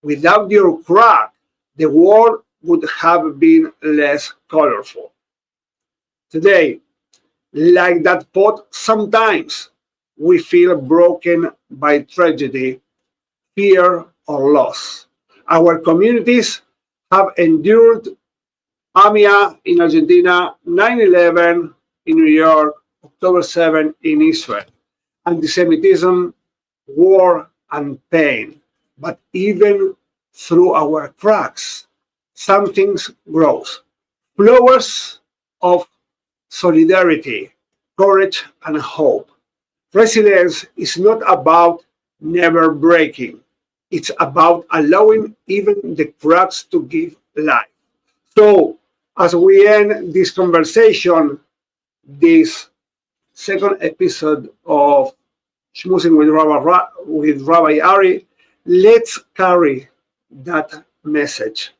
Speaker 1: without your crack, the world would have been less colorful." Today, like that pot, sometimes we feel broken by tragedy, fear, or loss. Our communities have endured AMIA in Argentina, 9/11 in New York, October 7 in Israel, anti-Semitism, war, and pain. But even through our cracks, something grows. Flowers of solidarity, courage, and hope. Resilience is not about never breaking. It's about allowing even the cracks to give life. So, as we end this conversation, this second episode of Smoozin with Rabbi Ari, let's carry that message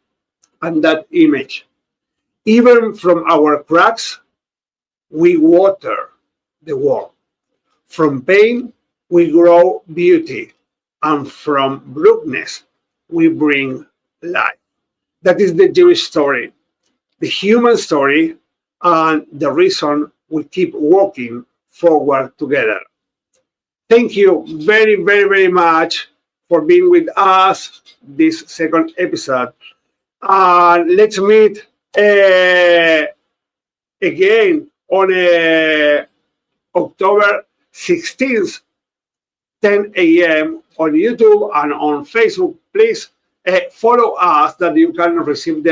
Speaker 1: and that image. Even from our cracks, we water the world. From pain, we grow beauty. And from brokenness, we bring life. That is the Jewish story, the human story, and the reason will keep walking forward together. Thank you very, very, very much for being with us this second episode. Let's meet again on October 16th, 10 a.m. on YouTube and on Facebook. Please follow us that you can receive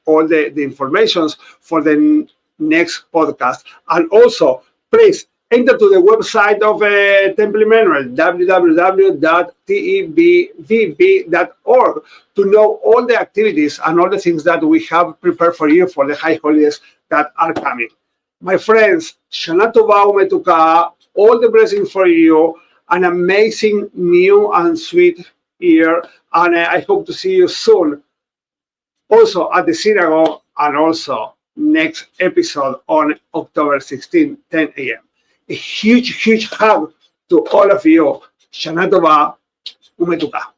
Speaker 1: all the information for the next podcast. And also, please enter to the website of Temple Emmanuel, www.WWDBTV.com, to know all the activities and all the things that we have prepared for you for the high holidays that are coming. My friends, Shana Tova Umetuka, all the blessings for you, an amazing new and sweet year, and I hope to see you soon, also at the synagogue, and also next episode on October 16, 10 a.m. A huge, huge hug to all of you. Shana Tova Umetuka.